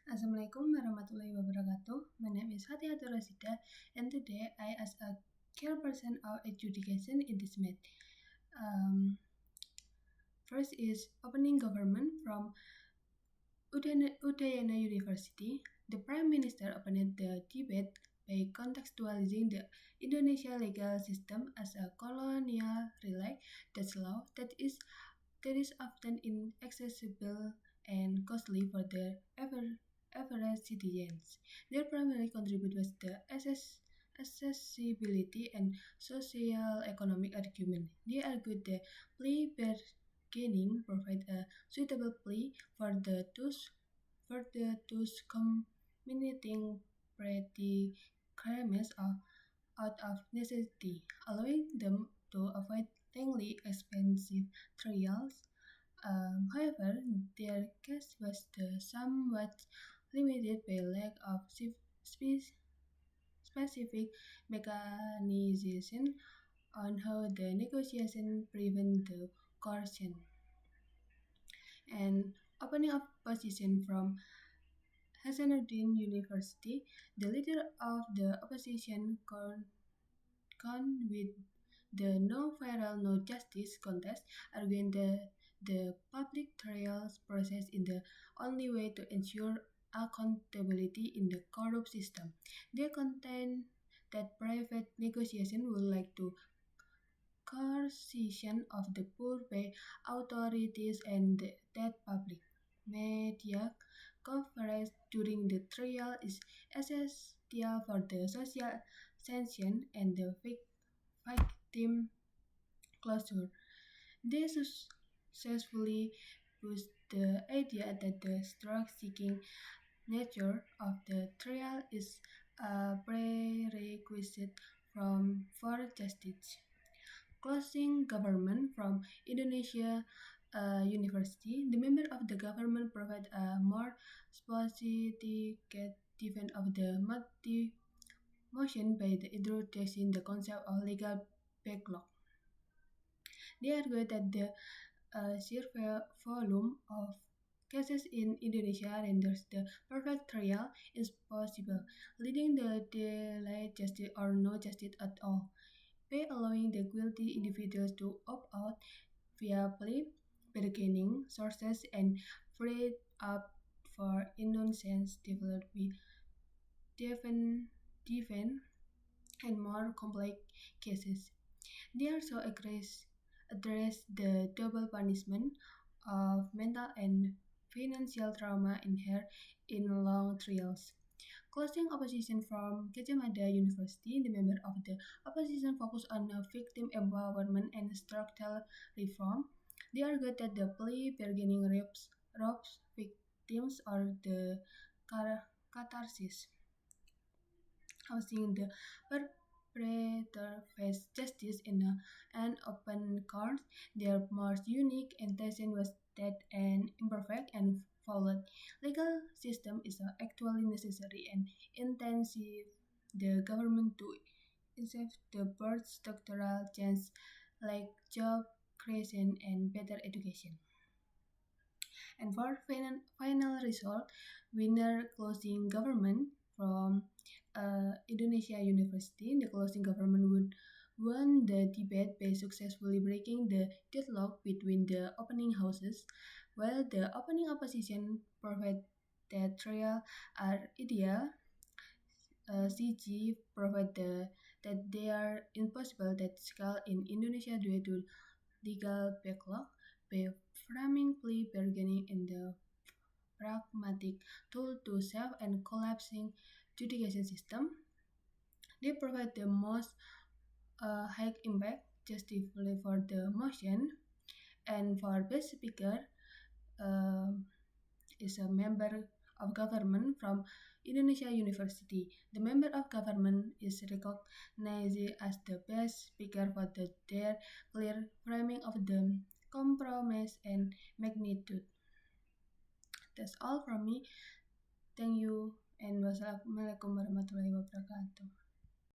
Assalamualaikum warahmatullahi wabarakatuh. My name is Fatihatul Rasida, and today I, as a chairperson of education in this meet. First is opening government from Udayana University. The Prime Minister opened the debate by contextualizing the Indonesia legal system as a colonial relic that's law that is often inaccessible and costly for the average citizens. Their primary contribution was the accessibility and social-economic argument. They argued that plea bargaining provide a suitable plea for the those committing petty crimes out of necessity, allowing them to avoid lengthy, expensive trials. However, their case was somewhat limited by lack of specific mechanization on how the negotiation prevent the coercion. And opening up position from Hasanuddin University, the leader of the opposition with the no viral, no justice contest, arguing that the public trials process is the only way to ensure accountability in the corrupt system. They contend that private negotiation would like to coercion of the poor by authorities and that public media coverage during the trial is essential for the social sanction and the victim closure. They successfully pushed the idea that the truth-seeking nature of the trial is a prerequisite for justice. Closing government from Indonesia University, the member of the government provide a more sophisticated defense of the motion by the introducing the concept of legal backlog. They argue that the sheer volume of cases in Indonesia renders the perfect trial impossible, leading to delayed justice or no justice at all. By allowing the guilty individuals to opt out via plea bargaining sources and free up for innocence develop defend and more complex cases. They also address the double punishment of mental and financial trauma inherent in long trials. Closing opposition from Gajah Mada University, the member of the opposition focused on victim empowerment and structural reform. They argued that the plea bargaining robs victims or the catharsis, housing the perpetrator face justice in an open court. Their most unique intention was that an imperfect and flawed legal system is actually necessary and intensive the government to incent the birth structural change like job creation and better education. And for final result, winner closing government from Indonesia University, the closing government would won the debate by successfully breaking the deadlock between the opening houses, while the opening opposition proved that trial are ideal. CG provide that they are impossible that scale in Indonesia due to legal backlog by framing plea bargaining in the pragmatic tool to save and collapsing judicial system. They provide the most high impact justifiably for the motion and for best speaker is a member of government from Indonesia University. The member of government is recognized as the best speaker for their clear framing of the compromise and magnitude. That's all from me. Thank you and wassalamualaikum warahmatullahi wabarakatuh.